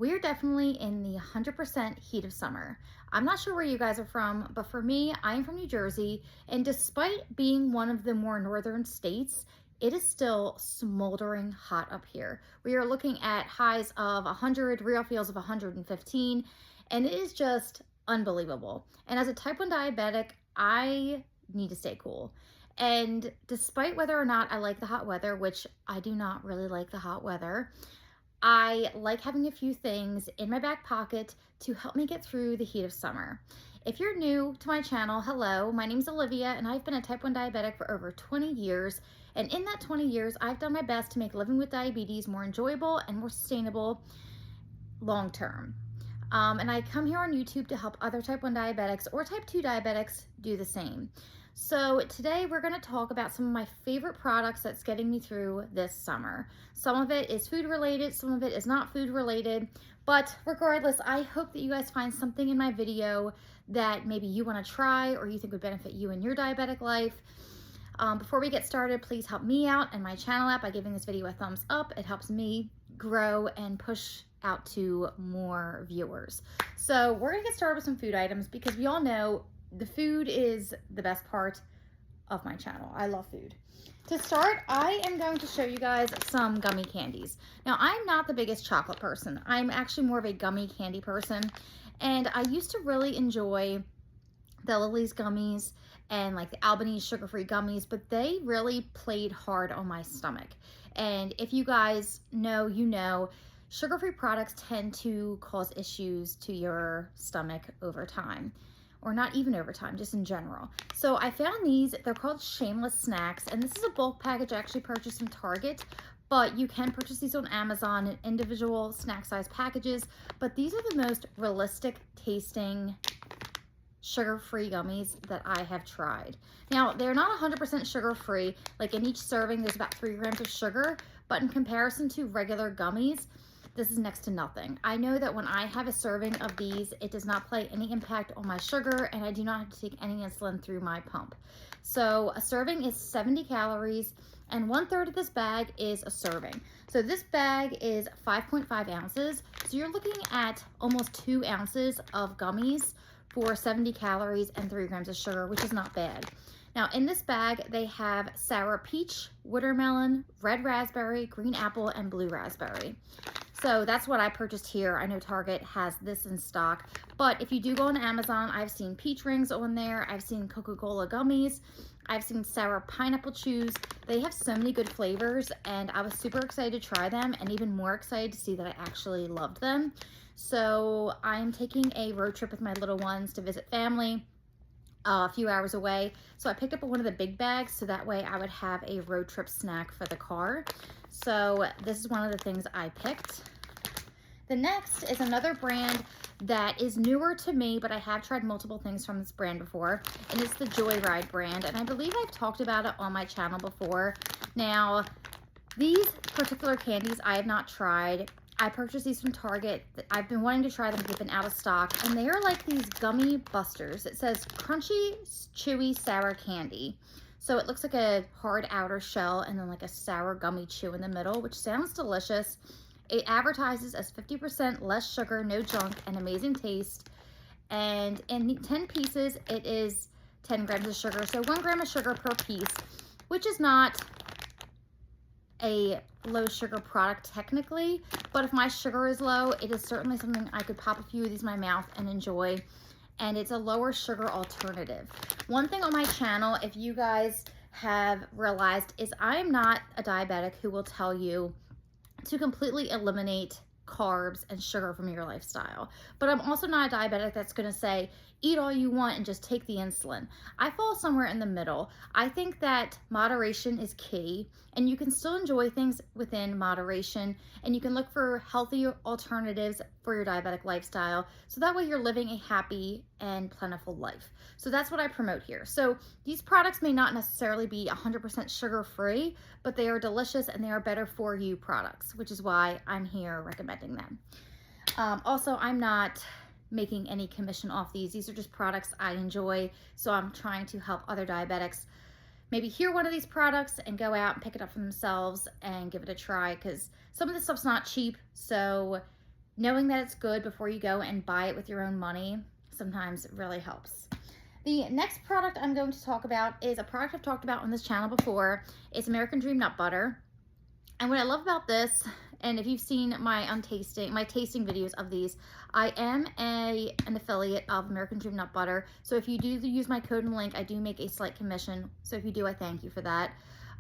We're definitely in the 100% heat of summer. I'm not sure where you guys are from, but for me, I am from New Jersey, and despite being one of the more northern states, it is still smoldering hot up here. We are looking at highs of 100, real feels of 115, and it is just unbelievable. And as a type 1 diabetic, I need to stay cool. And despite whether or not I like the hot weather, which I do not really like the hot weather, I like having a few things in my back pocket to help me get through the heat of summer. If you're new to my channel, hello, my name's Olivia and I've been a type 1 diabetic for over 20 years. And in that 20 years, I've done my best to make living with diabetes more enjoyable and more sustainable long term. And I come here on YouTube to help other type 1 diabetics or type 2 diabetics do the same. So today we're going to talk about some of my favorite products that's getting me through this summer. Some of it is food related, some of it is not food related, but regardless, I hope that you guys find something in my video that maybe you want to try or you think would benefit you in your diabetic life. Before we get started, please help me out and my channel out by giving this video a thumbs up. It helps me grow and push out to more viewers. So we're gonna get started with some food items because we all know the food is the best part of my channel. I love food. To start, I am going to show you guys some gummy candies. Now, I'm not the biggest chocolate person. I'm actually more of a gummy candy person. And I used to really enjoy the Lily's gummies and like the Albanese sugar-free gummies, but they really played hard on my stomach. And if you guys know, you know, sugar-free products tend to cause issues to your stomach over time, or not even over time, just in general. So I found these, they're called Shameless Snacks, and this is a bulk package I actually purchased from Target, but you can purchase these on Amazon in individual snack size packages, but these are the most realistic tasting sugar-free gummies that I have tried. Now, they're not 100% sugar-free, like in each serving there's about 3 grams of sugar, but in comparison to regular gummies, this is next to nothing. I know that when I have a serving of these, it does not play any impact on my sugar and I do not have to take any insulin through my pump. So a serving is 70 calories and 1/3 of this bag is a serving. So this bag is 5.5 ounces. So you're looking at almost 2 ounces of gummies for 70 calories and 3 grams of sugar, which is not bad. Now in this bag, they have sour peach, watermelon, red raspberry, green apple, and blue raspberry. So that's what I purchased here. I know Target has this in stock, but if you do go on Amazon, I've seen peach rings on there. I've seen Coca-Cola gummies. I've seen sour pineapple chews. They have so many good flavors and I was super excited to try them and even more excited to see that I actually loved them. So I'm taking a road trip with my little ones to visit family a few hours away. So I picked up one of the big bags so that way I would have a road trip snack for the car. So this is one of the things I picked. The next is another brand that is newer to me, but I have tried multiple things from this brand before, and it's the Joyride brand, and I believe I've talked about it on my channel before. Now, these particular candies I have not tried. I purchased these from Target. I've been wanting to try them, they've been out of stock, and they are like these gummy busters. It says crunchy, chewy, sour candy. So it looks like a hard outer shell and then like a sour gummy chew in the middle, which sounds delicious. It advertises as 50% less sugar, no junk, and amazing taste. And in 10 pieces, it is 10 grams of sugar. So 1 gram of sugar per piece, which is not a low sugar product technically, but if my sugar is low, it is certainly something I could pop a few of these in my mouth and enjoy. And it's a lower sugar alternative. One thing on my channel, if you guys have realized, is I'm not a diabetic who will tell you to completely eliminate carbs and sugar from your lifestyle. But I'm also not a diabetic that's gonna say, eat all you want and just take the insulin. I fall somewhere in the middle. I think that moderation is key and you can still enjoy things within moderation and you can look for healthy alternatives for your diabetic lifestyle. So that way you're living a happy and plentiful life. So that's what I promote here. So these products may not necessarily be 100% sugar-free, but they are delicious and they are better for you products, which is why I'm here recommending them. Also, I'm not making any commission off these. These are just products I enjoy. So I'm trying to help other diabetics maybe hear one of these products and go out and pick it up for themselves and give it a try, because some of this stuff's not cheap. So knowing that it's good before you go and buy it with your own money sometimes really helps. The next product I'm going to talk about is a product I've talked about on this channel before. It's American Dream Nut Butter. And what I love about this, and if you've seen my tasting videos of these, I am an affiliate of American Dream Nut Butter. So if you do use my code and link, I do make a slight commission. So if you do, I thank you for that.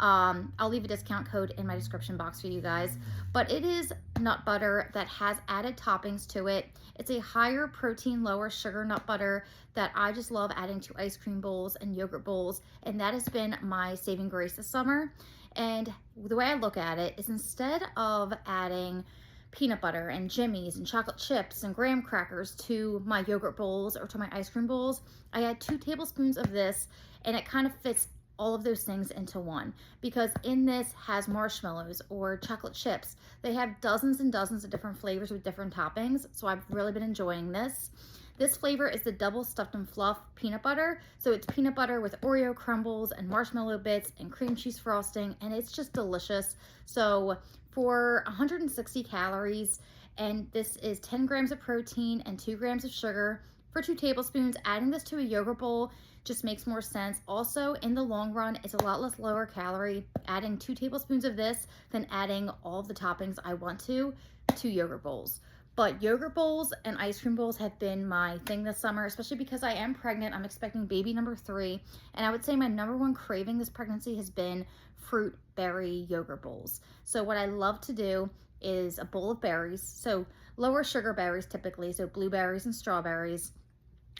I'll leave a discount code in my description box for you guys. But it is nut butter that has added toppings to it. It's a higher protein, lower sugar nut butter that I just love adding to ice cream bowls and yogurt bowls. And that has been my saving grace this summer. And the way I look at it is, instead of adding peanut butter and jimmies and chocolate chips and graham crackers to my yogurt bowls or to my ice cream bowls, I add 2 tablespoons of this, and it kind of fits all of those things into one, because in this has marshmallows or chocolate chips. They have dozens and dozens of different flavors with different toppings, so I've really been enjoying this. This flavor is the double stuffed and fluff peanut butter. So it's peanut butter with Oreo crumbles and marshmallow bits and cream cheese frosting, and it's just delicious. So for 160 calories, and this is 10 grams of protein and 2 grams of sugar for 2 tablespoons, adding this to a yogurt bowl just makes more sense. Also, in the long run, it's a lot less lower calorie adding 2 tablespoons of this than adding all of the toppings I want to yogurt bowls. But yogurt bowls and ice cream bowls have been my thing this summer, especially because I am pregnant. I'm expecting baby number 3. And I would say my number 1 craving this pregnancy has been fruit berry yogurt bowls. So what I love to do is a bowl of berries. So lower sugar berries typically, so blueberries and strawberries.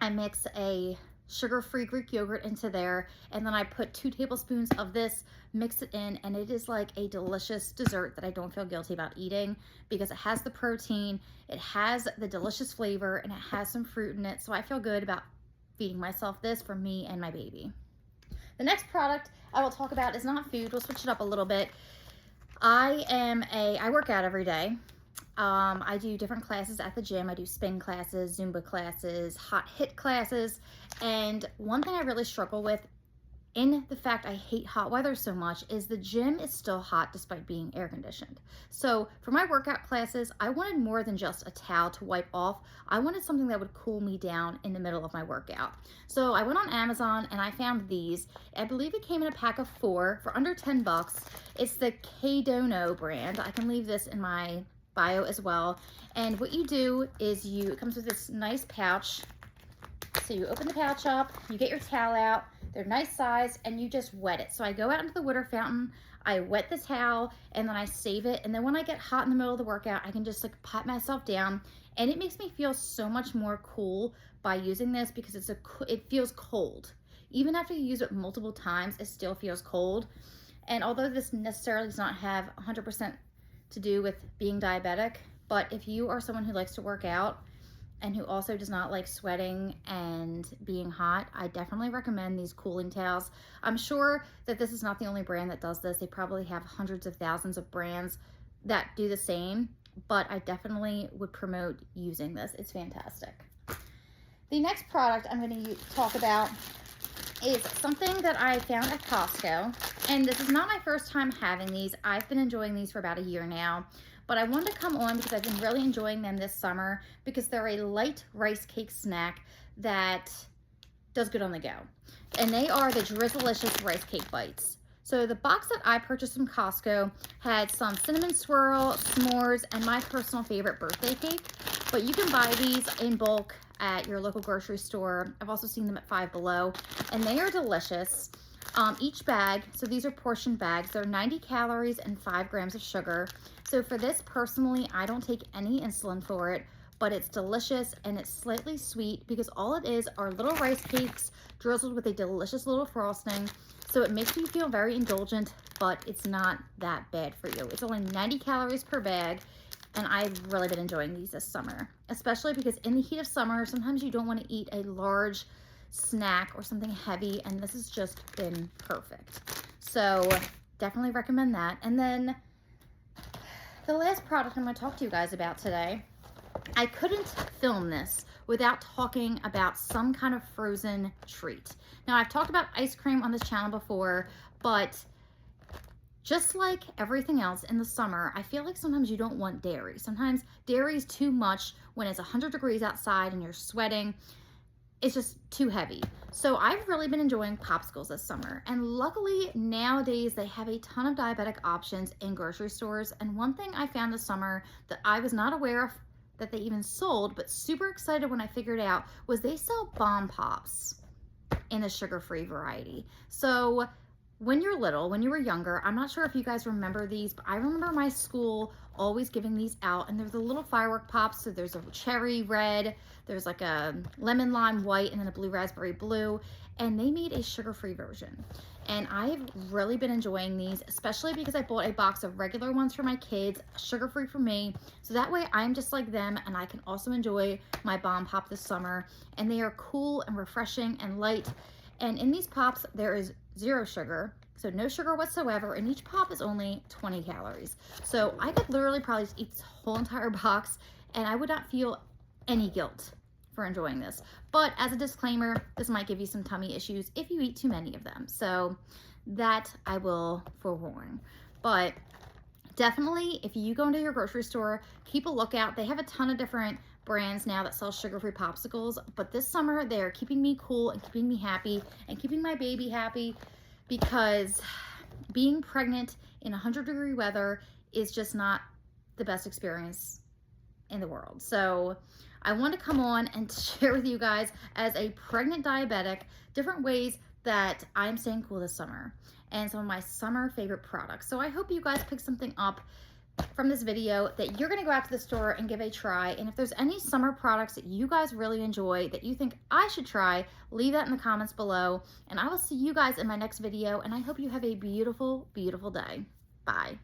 I mix a sugar-free Greek yogurt into there, and then I put 2 tablespoons of this, mix it in, and it is like a delicious dessert that I don't feel guilty about eating, because it has the protein, it has the delicious flavor, and it has some fruit in it. So I feel good about feeding myself this for me and my baby. The next product I will talk about is not food. We'll switch it up a little bit. I work out every day. I do different classes at the gym. I do spin classes, Zumba classes, hot hit classes. And one thing I really struggle with, in the fact I hate hot weather so much, is the gym is still hot despite being air conditioned. So for my workout classes, I wanted more than just a towel to wipe off. I wanted something that would cool me down in the middle of my workout. So I went on Amazon and I found these. I believe it came in a pack of 4 for under 10 bucks. It's the K-Dono brand. I can leave this in my bio as well. And what you do is it comes with this nice pouch. So you open the pouch up, you get your towel out, they're nice size, and you just wet it. So I go out into the water fountain, I wet the towel, and then I save it. And then when I get hot in the middle of the workout, I can just like pat myself down, and it makes me feel so much more cool by using this, because it feels cold. Even after you use it multiple times, it still feels cold. And although this necessarily does not have 100% to do with being diabetic, but if you are someone who likes to work out and who also does not like sweating and being hot, I definitely recommend these cooling towels. I'm sure that this is not the only brand that does this. They probably have hundreds of thousands of brands that do the same, but I definitely would promote using this. It's fantastic. The next product I'm going to talk about is something that I found at Costco, and this is not my first time having these. I've been enjoying these for about a year now, but I wanted to come on because I've been really enjoying them this summer, because they're a light rice cake snack that does good on the go. And they are the Drizzlicious Rice Cake Bites. So the box that I purchased from Costco had some cinnamon swirl, s'mores, and my personal favorite, birthday cake. But you can buy these in bulk at your local grocery store. I've also seen them at Five Below, and they are delicious. Each bag, so these are portion bags, they're 90 calories and 5 grams of sugar. So for this, personally, I don't take any insulin for it, but it's delicious and it's slightly sweet, because all it is are little rice cakes drizzled with a delicious little frosting. So it makes you feel very indulgent, but it's not that bad for you. It's only 90 calories per bag, and I've really been enjoying these this summer, especially because in the heat of summer, sometimes you don't want to eat a large snack or something heavy, and this has just been perfect. So definitely recommend that. And then the last product I'm going to talk to you guys about today, I couldn't film this without talking about some kind of frozen treat. Now, I've talked about ice cream on this channel before, but Just like everything else in the summer, I feel like sometimes you don't want dairy. Sometimes dairy is too much when it's 100 degrees outside and you're sweating. It's just too heavy. So I've really been enjoying popsicles this summer. And luckily nowadays they have a ton of diabetic options in grocery stores. And one thing I found this summer that I was not aware of that they even sold, but super excited when I figured out, was they sell bomb pops in the sugar-free variety. So when you're little, when you were younger, I'm not sure if you guys remember these, but I remember my school always giving these out, and there's the little firework pops. So there's a cherry red, there's like a lemon lime white, and then a blue raspberry blue, and they made a sugar-free version. And I've really been enjoying these, especially because I bought a box of regular ones for my kids, sugar-free for me. So that way I'm just like them, and I can also enjoy my bomb pop this summer. And they are cool and refreshing and light. And in these pops, there is 0 sugar, so no sugar whatsoever, and each pop is only 20 calories. So I could literally probably just eat this whole entire box, and I would not feel any guilt for enjoying this. But as a disclaimer, this might give you some tummy issues if you eat too many of them. So that I will forewarn. But definitely, if you go into your grocery store, keep a lookout. They have a ton of different brands now that sell sugar-free popsicles, but this summer they are keeping me cool and keeping me happy and keeping my baby happy, because being pregnant in 100-degree weather is just not the best experience in the world. So I want to come on and share with you guys, as a pregnant diabetic, different ways that I'm staying cool this summer and some of my summer favorite products. So I hope you guys pick something up from this video that you're going to go out to the store and give a try. And if there's any summer products that you guys really enjoy that you think I should try, leave that in the comments below. And I will see you guys in my next video, and I hope you have a beautiful, beautiful day. Bye.